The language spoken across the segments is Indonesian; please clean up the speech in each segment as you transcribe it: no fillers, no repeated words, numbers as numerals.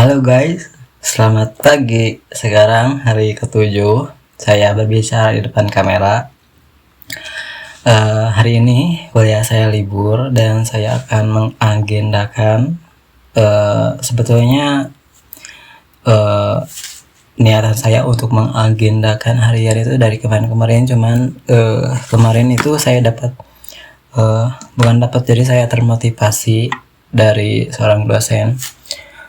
Halo guys, selamat pagi. Sekarang hari ke-7 saya berbicara di depan kamera. Hari ini kuliah saya libur dan saya akan mengagendakan sebetulnya niatan saya untuk mengagendakan harian itu dari kemarin-kemarin, cuman kemarin itu saya dapat bukan dapat, jadi saya termotivasi dari seorang dosen,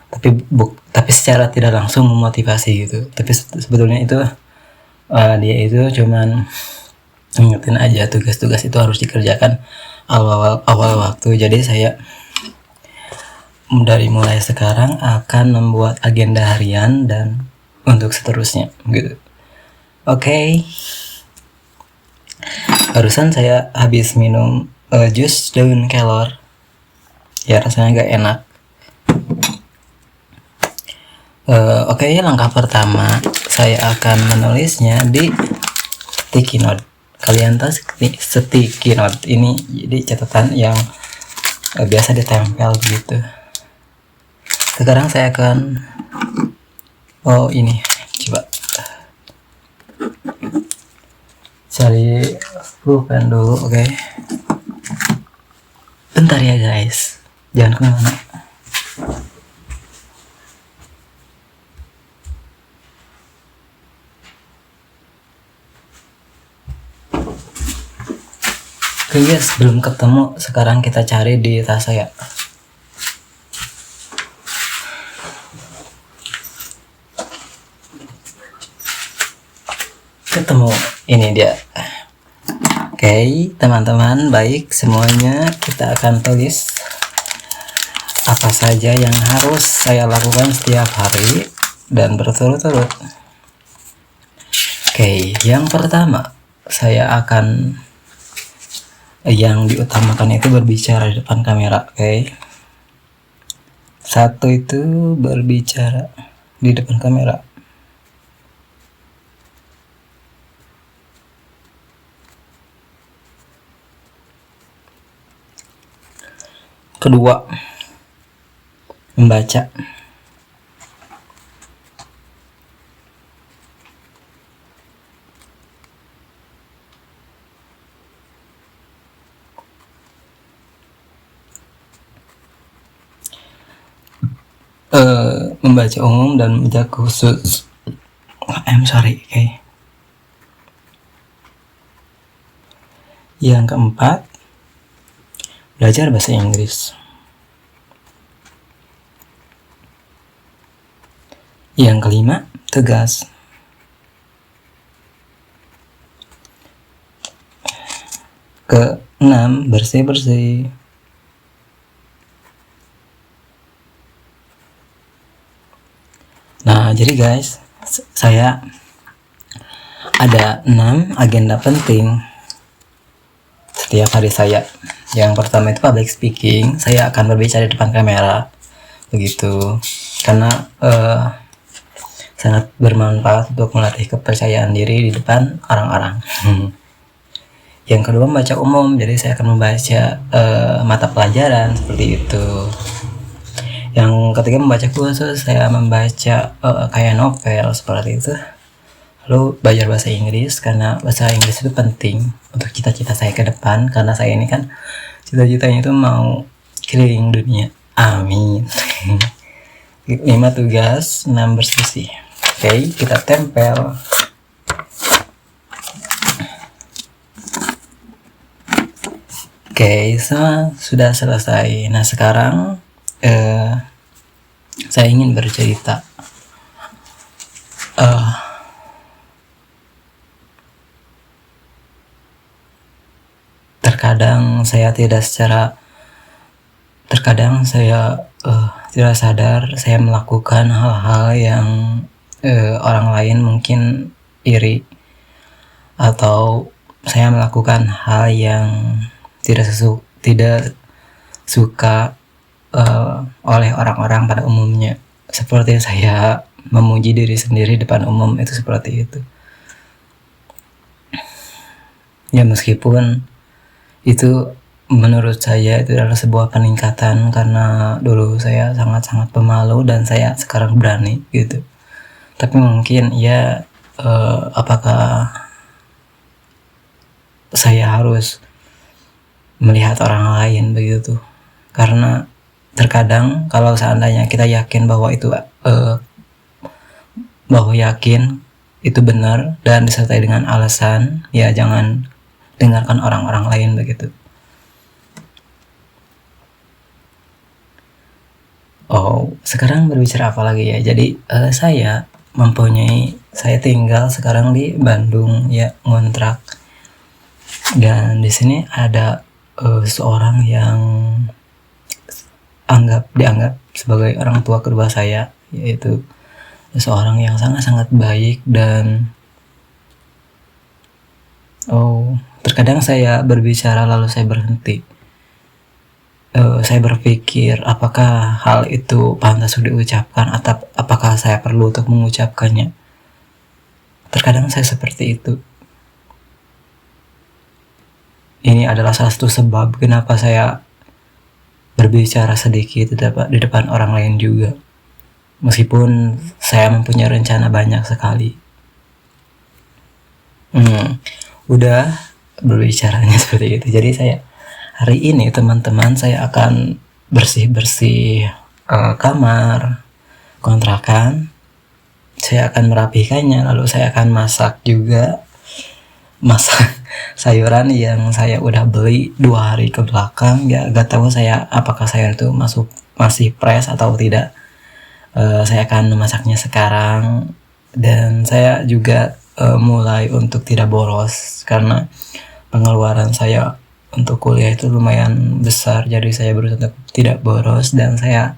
tapi secara tidak langsung memotivasi gitu. Tapi sebetulnya itu dia itu cuman ingetin aja tugas-tugas itu harus dikerjakan awal waktu. Jadi saya dari mulai sekarang akan membuat agenda harian dan untuk seterusnya gitu. Oke. Barusan saya habis minum jus daun kelor. Ya rasanya gak enak. Oke, langkah pertama saya akan menulisnya di sticky note. Kalian tahu sticky note ini jadi catatan yang biasa ditempel gitu. Sekarang saya akan ini coba cari pulpen dulu. Oke. Bentar ya guys, jangan kemana-mana. Oke guys, belum ketemu. Sekarang kita cari di tas saya. Ketemu, ini dia. Oke, teman-teman, baik semuanya, kita akan tulis apa saja yang harus saya lakukan setiap hari dan berturut-turut. Oke, yang pertama saya akan yang diutamakan itu berbicara di depan kamera. Oke. Satu itu berbicara di depan kamera. Kedua, membaca. Membaca umum dan membaca khusus. I'm sorry, okay. Yang keempat, belajar bahasa Inggris. Yang kelima, tugas. Keenam, bersih-bersih. Nah, jadi guys, saya ada 6 agenda penting setiap hari saya. Yang pertama itu public speaking. Saya akan berbicara di depan kamera, begitu, karena sangat bermanfaat untuk melatih kepercayaan diri di depan orang-orang. Yang kedua, membaca umum. Jadi saya akan membaca mata pelajaran seperti itu. Yang ketiga, membaca khusus. Saya membaca kayak novel seperti itu. Lalu belajar bahasa Inggris, karena bahasa Inggris itu penting untuk cita-cita saya ke depan, karena saya ini kan cita-citanya itu mau keliling dunia. Amin. 5 tugas, 6 bersih. Oke, kita tempel. Oke, semua sudah selesai. Nah, sekarang saya ingin bercerita. Terkadang saya tidak sadar saya melakukan hal-hal yang orang lain mungkin iri, atau saya melakukan hal yang tidak suka oleh orang-orang pada umumnya. Seperti saya memuji diri sendiri depan umum, itu seperti itu. Ya, meskipun itu menurut saya itu adalah sebuah peningkatan karena dulu saya sangat-sangat pemalu dan saya sekarang berani gitu. Tapi mungkin ya apakah saya harus melihat orang lain begitu? Karena terkadang kalau seandainya kita yakin bahwa itu yakin itu benar dan disertai dengan alasan, ya jangan dengarkan orang-orang lain begitu. Oh, sekarang berbicara apa lagi ya? Jadi saya tinggal sekarang di Bandung ya, ngontrak. Dan di sini ada seorang yang dianggap sebagai orang tua kedua saya, yaitu seorang yang sangat-sangat baik. Dan terkadang saya berbicara lalu saya berhenti. Saya berpikir apakah hal itu pantas untuk diucapkan atau apakah saya perlu untuk mengucapkannya. Terkadang saya seperti itu. Ini adalah salah satu sebab kenapa saya berbicara sedikit di depan orang lain juga. Meskipun saya mempunyai rencana banyak sekali. Udah berbicaranya seperti itu. Jadi hari ini teman-teman saya akan bersih-bersih kamar kontrakan. Saya akan merapikannya, lalu saya akan masak juga. Masak sayuran yang saya udah beli 2 hari ke belakang. Ya gak tahu apakah sayur itu masih fresh atau tidak. Saya akan memasaknya sekarang. Dan saya juga mulai untuk tidak boros karena pengeluaran saya untuk kuliah itu lumayan besar, jadi saya berusaha untuk tidak boros dan saya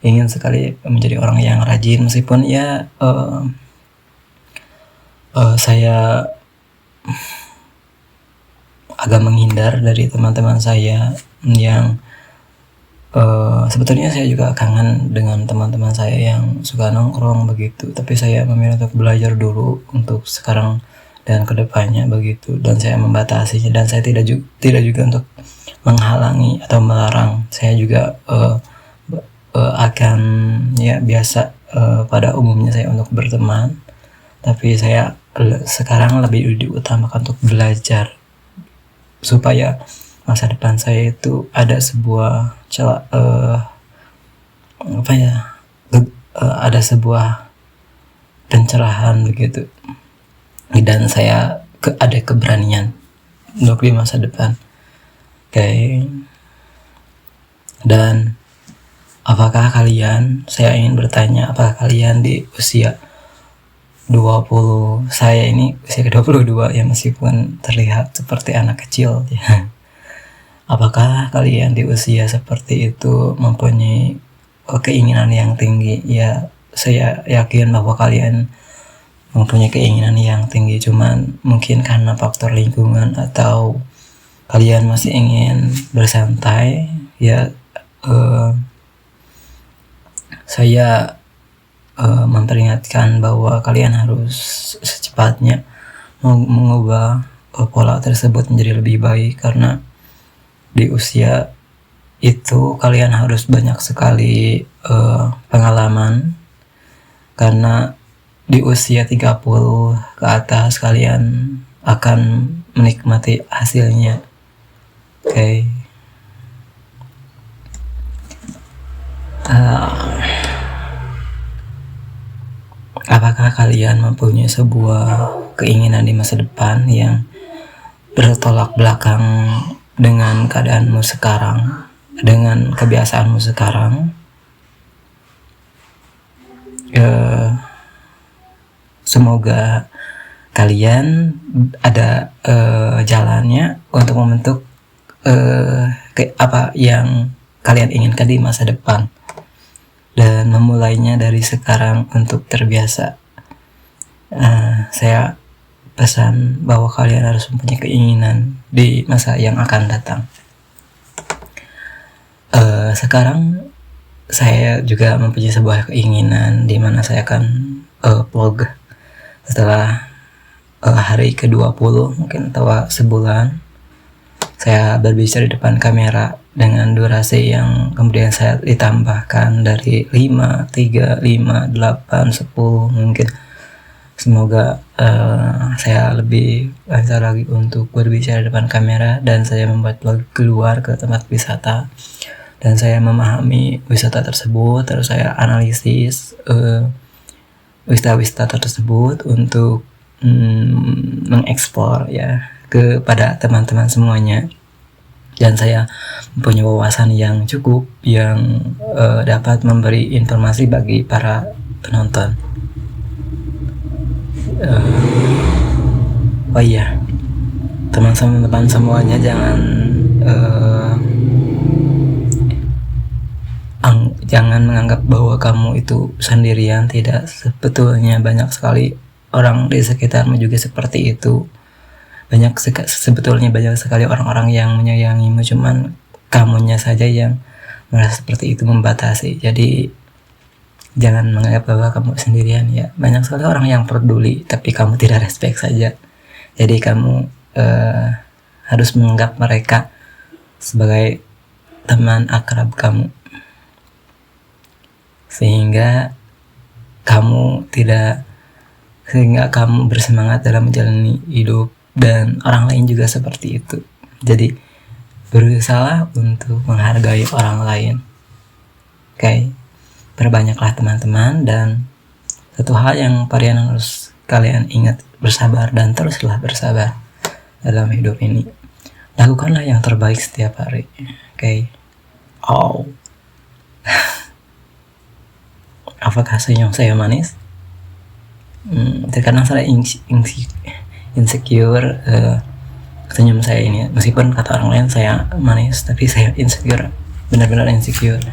ingin sekali menjadi orang yang rajin, meskipun ya saya agak menghindar dari teman-teman saya yang sebetulnya saya juga kangen dengan teman-teman saya yang suka nongkrong begitu, tapi saya memilih untuk belajar dulu untuk sekarang dan kedepannya begitu, dan saya membatasinya, dan saya tidak juga untuk menghalangi atau melarang. Saya juga akan ya biasa pada umumnya saya untuk berteman, tapi saya sekarang lebih diutamakan untuk belajar supaya masa depan saya itu ada sebuah ada sebuah pencerahan begitu. Dan saya ada keberanian untuk di masa depan. Oke. Dan saya ingin bertanya, apakah kalian di usia 20, saya ini usia ke-22 ya, meskipun terlihat seperti anak kecil ya. Apakah kalian di usia seperti itu mempunyai keinginan yang tinggi? Ya, saya yakin bahwa kalian mempunyai keinginan yang tinggi, cuman mungkin karena faktor lingkungan atau kalian masih ingin bersantai ya. Saya memperingatkan bahwa kalian harus secepatnya mengubah pola tersebut menjadi lebih baik, karena di usia itu kalian harus banyak sekali pengalaman, karena di usia 30 ke atas kalian akan menikmati hasilnya. Oke. Apakah kalian mempunyai sebuah keinginan di masa depan yang bertolak belakang dengan keadaanmu sekarang, dengan kebiasaanmu sekarang? Semoga kalian ada jalannya untuk membentuk apa yang kalian inginkan di masa depan, dan memulainya dari sekarang untuk terbiasa. Saya pesan bahwa kalian harus mempunyai keinginan di masa yang akan datang. Sekarang saya juga mempunyai sebuah keinginan di mana saya akan vlog setelah hari ke-20 mungkin, atau sebulan. saya berbicara di depan kamera dengan durasi yang kemudian saya ditambahkan dari 5, 3, 5, 8, 10 mungkin. Semoga saya lebih lancar lagi untuk berbicara di depan kamera, dan saya membuat vlog keluar ke tempat wisata, dan saya memahami wisata tersebut, terus saya analisis wisata-wisata tersebut untuk mengeksplor ya kepada teman-teman semuanya. Dan saya mempunyai wawasan yang cukup yang dapat memberi informasi bagi para penonton. Oh iya, teman-teman semuanya jangan menganggap bahwa kamu itu sendirian. Tidak, sebetulnya banyak sekali orang di sekitarmu juga seperti itu. Sebetulnya banyak sekali orang-orang yang menyayangimu, cuman kamunya saja yang merasa seperti itu membatasi. Jadi jangan menganggap bahwa kamu sendirian ya. Banyak sekali orang yang peduli, tapi kamu tidak respect saja. Jadi kamu harus menganggap mereka sebagai teman akrab kamu, sehingga kamu bersemangat dalam menjalani hidup, dan orang lain juga seperti itu. Jadi berusaha untuk menghargai orang lain. Oke, perbanyaklah teman-teman, dan satu hal yang kalian ingat, bersabar, dan teruslah bersabar dalam hidup ini. Lakukanlah yang terbaik setiap hari. Oke. Oh. Apakah senyum saya manis? Terkadang saya insecure senyum saya ini, meskipun kata orang lain saya manis, tapi saya insecure, benar-benar insecure,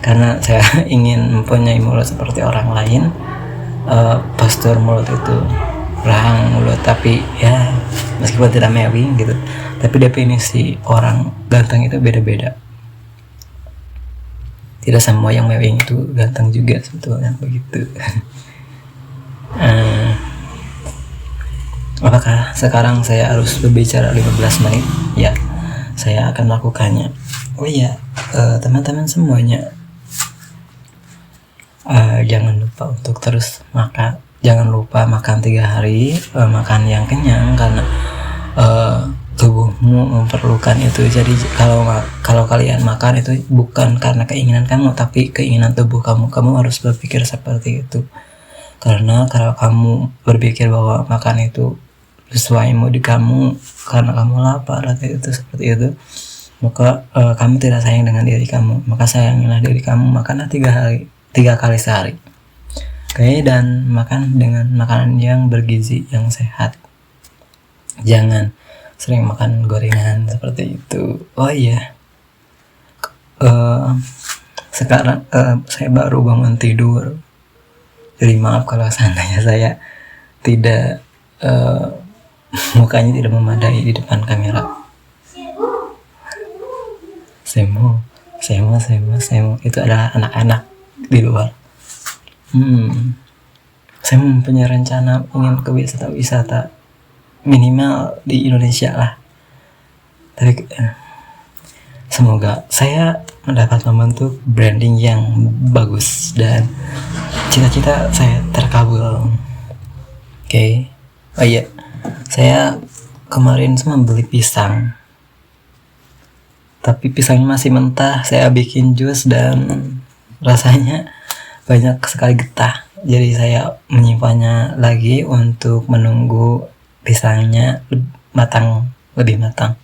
karena saya ingin mempunyai mulut seperti orang lain. Postur mulut itu rahang mulut, tapi ya meskipun tidak mewing gitu, tapi definisi orang ganteng itu beda-beda. Tidak semua yang mewing itu ganteng juga sebetulnya, begitu. Apakah sekarang saya harus berbicara 15 menit? Ya, saya akan melakukannya. Oh iya, teman-teman semuanya, jangan lupa untuk terus makan. Jangan lupa makan 3 hari, makan yang kenyang, karena tubuhmu memerlukan itu. Jadi kalau kalian makan itu bukan karena keinginan kamu, tapi keinginan tubuh kamu. Kamu harus berpikir seperti itu, karena kalau kamu berpikir bahwa makan itu sesuai mood kamu karena kamu lapar atau itu seperti itu, maka kamu tidak sayang dengan diri kamu. Maka sayangilah diri kamu, makanlah 3 kali sehari. Oke, dan makan dengan makanan yang bergizi, yang sehat. Jangan sering makan gorengan seperti itu. Oh iya, sekarang saya baru bangun tidur, jadi maaf kalau seandainya saya tidak mukanya tidak memadai di depan kamera. Semo itu adalah anak-anak di luar. Saya mempunyai rencana ingin ke wisata minimal di Indonesia lah. Tapi semoga saya mendapat membentuk branding yang bagus dan cita-cita saya terkabul. Oke. Oh iya, saya kemarin membeli pisang, tapi pisangnya masih mentah. Saya bikin jus dan rasanya banyak sekali getah. Jadi saya menyimpannya lagi untuk menunggu pisangnya lebih matang.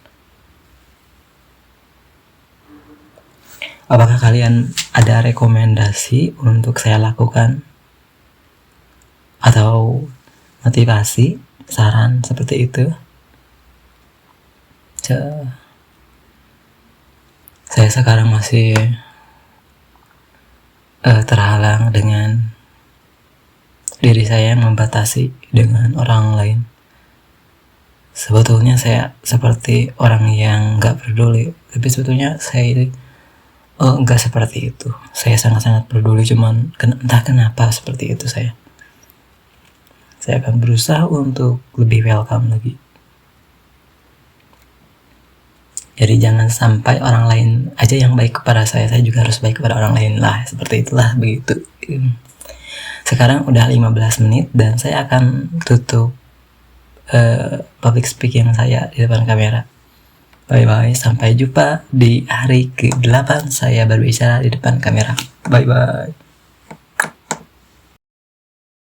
Apakah kalian ada rekomendasi untuk saya lakukan, atau motivasi, saran seperti itu? Saya sekarang masih terhalang dengan diri saya yang membatasi dengan orang lain. Sebetulnya saya seperti orang yang gak peduli, tapi sebetulnya saya itu enggak seperti itu. Saya sangat-sangat peduli, cuman entah kenapa seperti itu saya. Saya akan berusaha untuk lebih welcome lagi. Jadi jangan sampai orang lain aja yang baik kepada saya juga harus baik kepada orang lain lah, seperti itulah begitu. Sekarang udah 15 menit dan saya akan tutup public speaking saya di depan kamera. Bye bye, sampai jumpa di hari ke-8 saya berbicara di depan kamera. Bye bye.